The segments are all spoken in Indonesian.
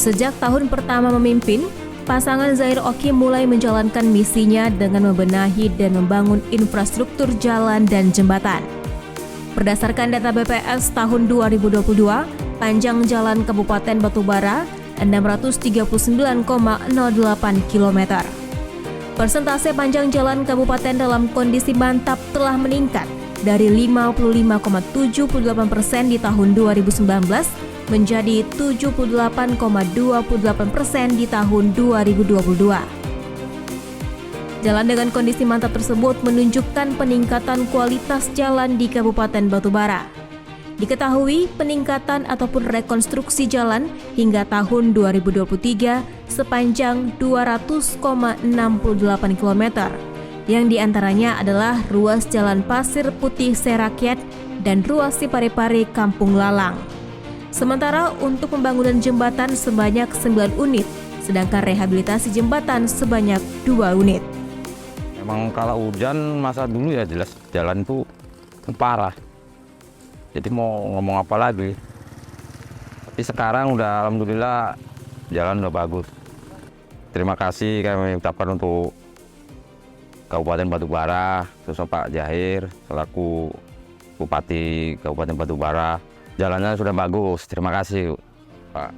Sejak tahun pertama memimpin, pasangan Zahir Oki mulai menjalankan misinya dengan membenahi dan membangun infrastruktur jalan dan jembatan. Berdasarkan data BPS tahun 2022, panjang jalan Kabupaten Batubara 639,08 km. Persentase panjang jalan kabupaten dalam kondisi mantap telah meningkat dari 55,78% di tahun 2019 menjadi 78,28% di tahun 2022. Jalan dengan kondisi mantap tersebut menunjukkan peningkatan kualitas jalan di Kabupaten Batubara. Diketahui peningkatan ataupun rekonstruksi jalan hingga tahun 2023 sepanjang 200,68 km, yang diantaranya adalah ruas Jalan Pasir Putih Serakyat dan ruas Siparepare Kampung Lalang. Sementara untuk pembangunan jembatan sebanyak 9 unit, sedangkan rehabilitasi jembatan sebanyak 2 unit. Memang kalau hujan masa dulu ya jelas jalan itu parah. Jadi mau ngomong apa lagi. Tapi sekarang udah alhamdulillah jalan udah bagus. Terima kasih kami ucapkan untuk Kabupaten Batubara, khususnya Pak Zahir selaku Bupati Kabupaten Batubara. Jalannya sudah bagus. Terima kasih, Pak.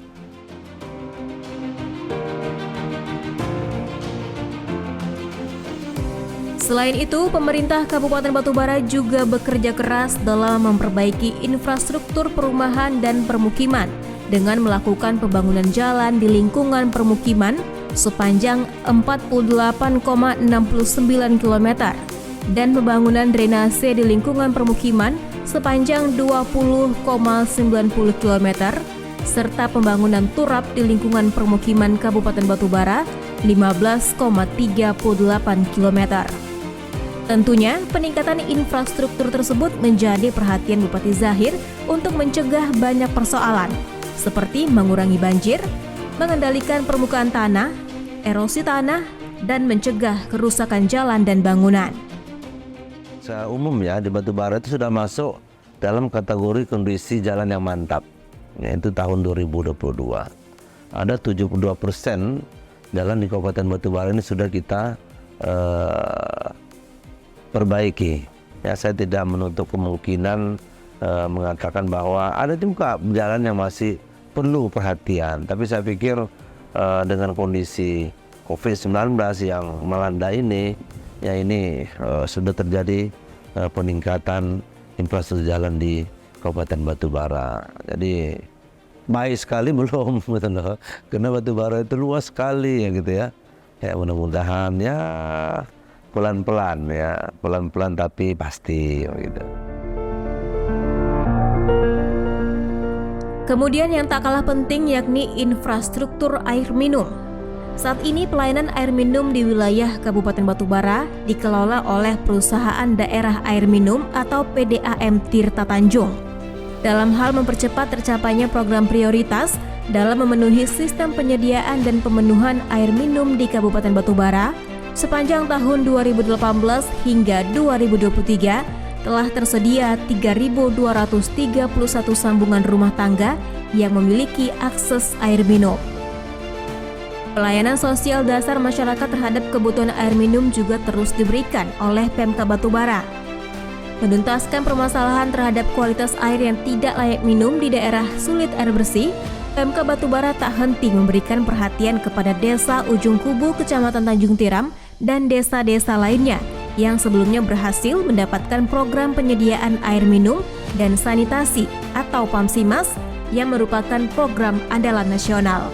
Selain itu, pemerintah Kabupaten Batubara juga bekerja keras dalam memperbaiki infrastruktur perumahan dan permukiman dengan melakukan pembangunan jalan di lingkungan permukiman sepanjang 48,69 km dan pembangunan drainase di lingkungan permukiman sepanjang 20,90 km serta pembangunan turap di lingkungan permukiman Kabupaten Batubara 15,38 km. Tentunya, peningkatan infrastruktur tersebut menjadi perhatian Bupati Zahir untuk mencegah banyak persoalan, seperti mengurangi banjir, mengendalikan permukaan tanah, erosi tanah, dan mencegah kerusakan jalan dan bangunan. Secara umum ya, di Batubara itu sudah masuk dalam kategori kondisi jalan yang mantap, yaitu tahun 2022. Ada 72% jalan di Kabupaten Batubara ini sudah kita perbaiki. Ya, saya tidak menutup kemungkinan mengatakan bahwa ada juga jalan yang masih perlu perhatian. Tapi saya pikir dengan kondisi COVID-19 yang melanda ini, ya ini sudah terjadi peningkatan infrastruktur jalan di Kabupaten Batubara. Jadi baik sekali belum, gitu loh. Karena Batubara itu luas sekali ya gitu ya. Ya mudah-mudahan ya pelan-pelan ya, pelan-pelan tapi pasti gitu. Kemudian yang tak kalah penting yakni infrastruktur air minum. Saat ini pelayanan air minum di wilayah Kabupaten Batubara dikelola oleh Perusahaan Daerah Air Minum atau PDAM Tirta Tanjung. Dalam hal mempercepat tercapainya program prioritas dalam memenuhi sistem penyediaan dan pemenuhan air minum di Kabupaten Batubara, sepanjang tahun 2018 hingga 2023 telah tersedia 3.231 sambungan rumah tangga yang memiliki akses air minum. Pelayanan sosial dasar masyarakat terhadap kebutuhan air minum juga terus diberikan oleh Pemkab Batubara. Menuntaskan permasalahan terhadap kualitas air yang tidak layak minum di daerah sulit air bersih, Pemkab Batubara tak henti memberikan perhatian kepada Desa Ujung Kubu, Kecamatan Tanjung Tiram, dan desa-desa lainnya yang sebelumnya berhasil mendapatkan program penyediaan air minum dan sanitasi atau PAMSIMAS yang merupakan program andalan nasional.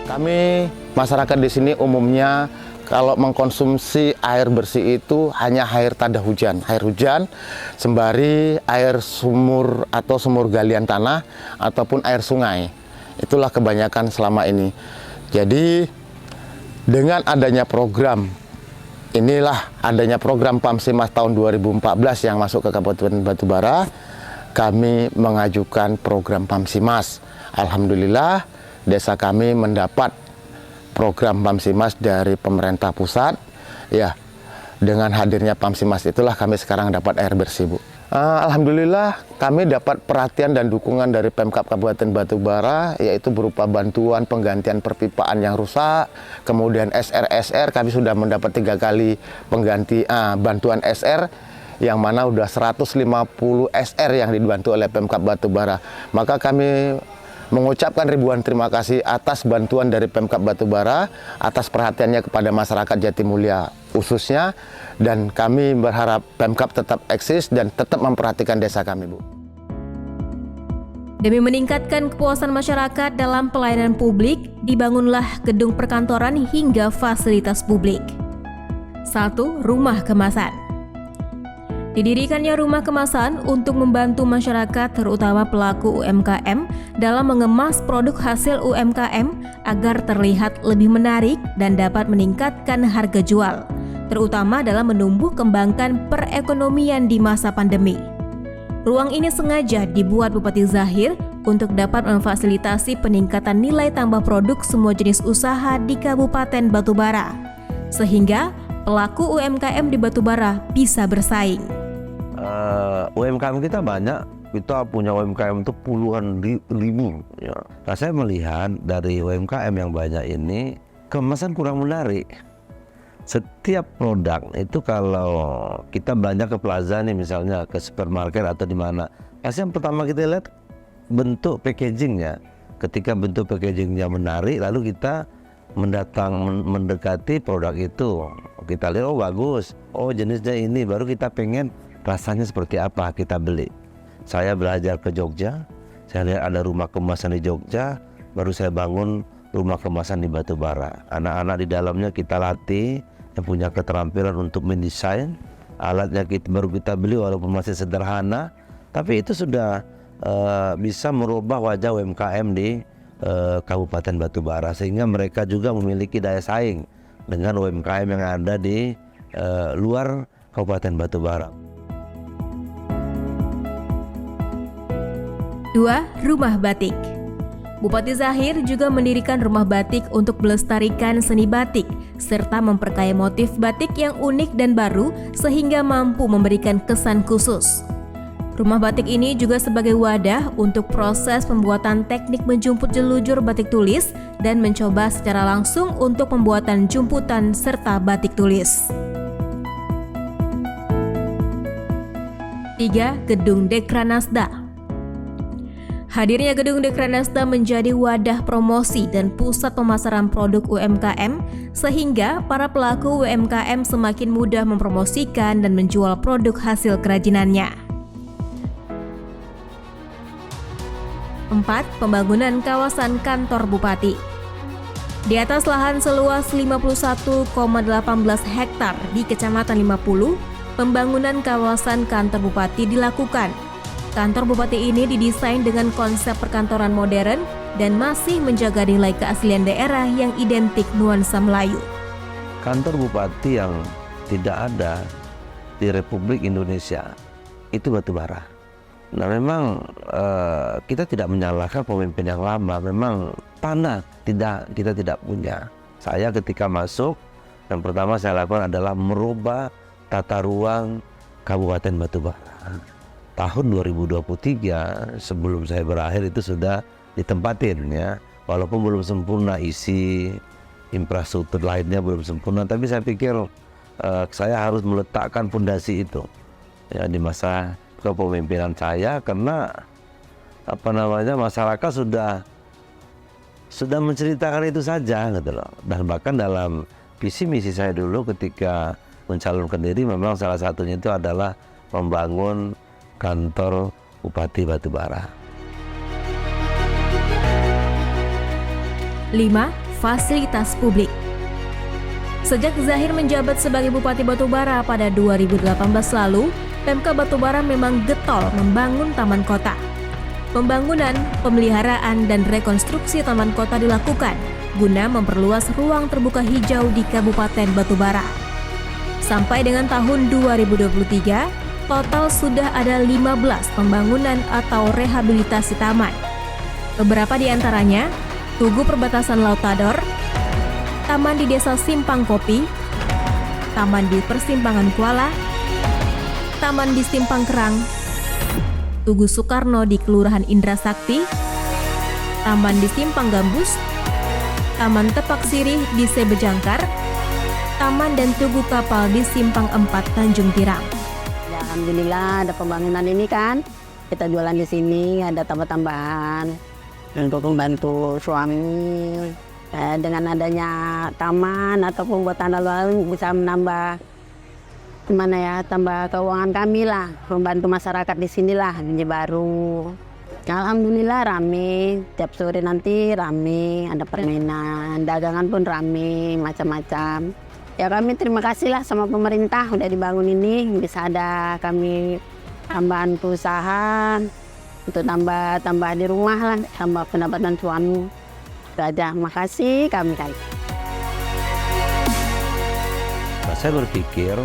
Kami masyarakat di sini umumnya kalau mengkonsumsi air bersih itu hanya air tanda hujan, sembari air sumur atau sumur galian tanah ataupun air sungai. Itulah kebanyakan selama ini. Jadi dengan adanya program PAMSIMAS tahun 2014 yang masuk ke Kabupaten Batubara, kami mengajukan program PAMSIMAS. Alhamdulillah, desa kami mendapat program PAMSIMAS dari pemerintah pusat. Ya, dengan hadirnya PAMSIMAS itulah kami sekarang dapat air bersih, Bu. Alhamdulillah kami dapat perhatian dan dukungan dari Pemkab Kabupaten Batubara, yaitu berupa bantuan penggantian perpipaan yang rusak, kemudian SR kami sudah mendapat 3 kali bantuan SR, yang mana udah 150 SR yang dibantu oleh Pemkab Batubara. Maka kami mengucapkan ribuan terima kasih atas bantuan dari Pemkab Batubara, atas perhatiannya kepada masyarakat Jatimulya khususnya, dan kami berharap Pemkab tetap eksis dan tetap memperhatikan desa kami, Bu. Demi meningkatkan kepuasan masyarakat dalam pelayanan publik, dibangunlah gedung perkantoran hingga fasilitas publik. 1. Rumah kemasan. Didirikannya rumah kemasan untuk membantu masyarakat, terutama pelaku UMKM, dalam mengemas produk hasil UMKM agar terlihat lebih menarik dan dapat meningkatkan harga jual, terutama dalam menumbuh kembangkan perekonomian di masa pandemi. Ruang ini sengaja dibuat Bupati Zahir untuk dapat memfasilitasi peningkatan nilai tambah produk semua jenis usaha di Kabupaten Batubara, sehingga pelaku UMKM di Batubara bisa bersaing. UMKM kita banyak, kita punya UMKM itu puluhan ribu. Ya. Nah, saya melihat dari UMKM yang banyak ini, kemasan kurang menarik. Setiap produk itu kalau kita belanja ke plaza nih, misalnya ke supermarket atau di mana, pasti yang pertama kita lihat bentuk packagingnya. Ketika bentuk packagingnya menarik, lalu kita mendekati produk itu. Kita lihat, oh bagus, oh jenisnya ini, baru kita pengen rasanya seperti apa, kita beli. Saya belajar ke Jogja, saya lihat ada rumah kemasan di Jogja, baru saya bangun rumah kemasan di Batubara. Anak-anak di dalamnya kita latih, yang punya keterampilan untuk mendesain. Alatnya baru kita beli walaupun masih sederhana, tapi itu sudah bisa merubah wajah UMKM di Kabupaten Batubara, sehingga mereka juga memiliki daya saing dengan UMKM yang ada di luar Kabupaten Batubara. 2. Rumah batik. Bupati Zahir juga mendirikan rumah batik untuk melestarikan seni batik serta memperkaya motif batik yang unik dan baru sehingga mampu memberikan kesan khusus. Rumah batik ini juga sebagai wadah untuk proses pembuatan teknik menjumput jelujur batik tulis dan mencoba secara langsung untuk pembuatan jumputan serta batik tulis. 3. Gedung Dekranasda. Hadirnya Gedung Dekranasda menjadi wadah promosi dan pusat pemasaran produk UMKM, sehingga para pelaku UMKM semakin mudah mempromosikan dan menjual produk hasil kerajinannya. 4. Pembangunan kawasan kantor Bupati. Di atas lahan seluas 51,18 hektar di Kecamatan 50, pembangunan kawasan kantor Bupati dilakukan. Kantor Bupati ini didesain dengan konsep perkantoran modern dan masih menjaga nilai keaslian daerah yang identik nuansa Melayu. Kantor Bupati yang tidak ada di Republik Indonesia itu Batubara. Nah memang kita tidak menyalahkan pemimpin yang lama, memang tanah kita tidak punya. Saya ketika masuk, yang pertama saya lakukan adalah merubah tata ruang Kabupaten Batubara. Tahun 2023 sebelum saya berakhir itu sudah ditempatin ya, walaupun belum sempurna, isi infrastruktur lainnya belum sempurna, tapi saya pikir saya harus meletakkan fondasi itu ya di masa kepemimpinan saya, karena masyarakat sudah menceritakan itu saja gitu loh. Dan bahkan dalam visi misi saya dulu ketika mencalonkan diri, memang salah satunya itu adalah membangun kantor Bupati Batubara. 5. Fasilitas publik. Sejak Zahir menjabat sebagai Bupati Batubara pada 2018 lalu, Pemkab Batubara memang getol membangun taman kota. Pembangunan, pemeliharaan, dan rekonstruksi taman kota dilakukan guna memperluas ruang terbuka hijau di Kabupaten Batubara. Sampai dengan tahun 2023, total sudah ada 15 pembangunan atau rehabilitasi taman. Beberapa di antaranya, Tugu Perbatasan Laut Tador, Taman di Desa Simpang Kopi, Taman di Persimpangan Kuala, Taman di Simpang Kerang, Tugu Soekarno di Kelurahan Indrasakti, Taman di Simpang Gambus, Taman Tepak Sirih di Sebejangkar, Taman dan Tugu Kapal di Simpang 4 Tanjung Tirang. Ya, alhamdulillah ada pembangunan ini kan. Kita jualan di sini, ada tambah-tambahan untuk membantu suami. Dengan adanya taman ataupun buat lalu bisa menambah tambah keuangan kami lah, membantu masyarakat di sinilah ini baru. Alhamdulillah rame, tiap sore nanti rame, ada permainan, dagangan pun rame, macam-macam. Ya kami terima kasih lah sama pemerintah udah dibangun ini, bisa ada kami tambahan perusahaan untuk tambah di rumah lah, tambah pendapatan suami. Itu aja, makasih kami. Nah, saya berpikir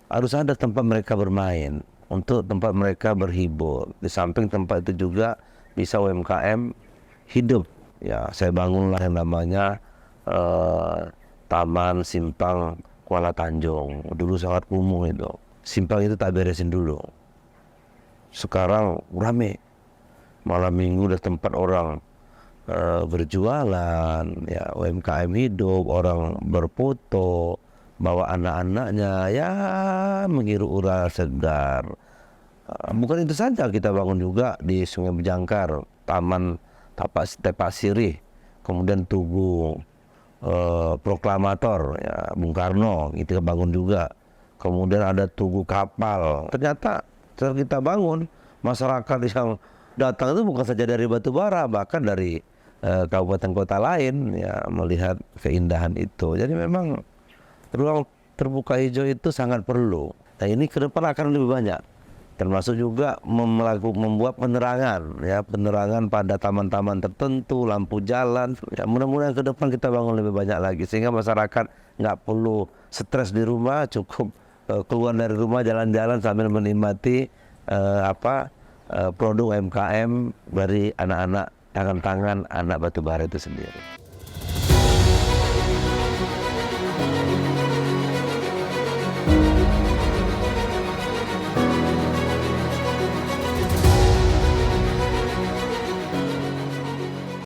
harus ada tempat mereka bermain, untuk tempat mereka berhibur. Di samping tempat itu juga bisa UMKM hidup. Ya, saya bangunlah yang namanya Taman Simpang Kuala Tanjung. Dulu sangat kumuh itu. Simpang itu tak beresin dulu. Sekarang rame. Malam minggu udah tempat orang berjualan, ya UMKM hidup, orang berfoto, bawa anak-anaknya, ya menghirup udara segar. Bukan itu saja, kita bangun juga di Sungai Bejangkar, Taman Tepak Sirih, kemudian Tugu Proklamator, ya Bung Karno, kita bangun juga. Kemudian ada Tugu Kapal. Ternyata setelah kita bangun, masyarakat yang datang itu bukan saja dari Batubara, bahkan dari kabupaten kota lain, ya melihat keindahan itu. Jadi memang ruang terbuka hijau itu sangat perlu. Nah ini ke depan akan lebih banyak, termasuk juga membuat penerangan, ya penerangan pada taman-taman tertentu, lampu jalan. Ya mudah-mudahan ke depan kita bangun lebih banyak lagi, sehingga masyarakat nggak perlu stres di rumah, cukup keluar dari rumah jalan-jalan sambil menikmati produk UMKM dari anak-anak tangan-tangan anak Batubara itu sendiri.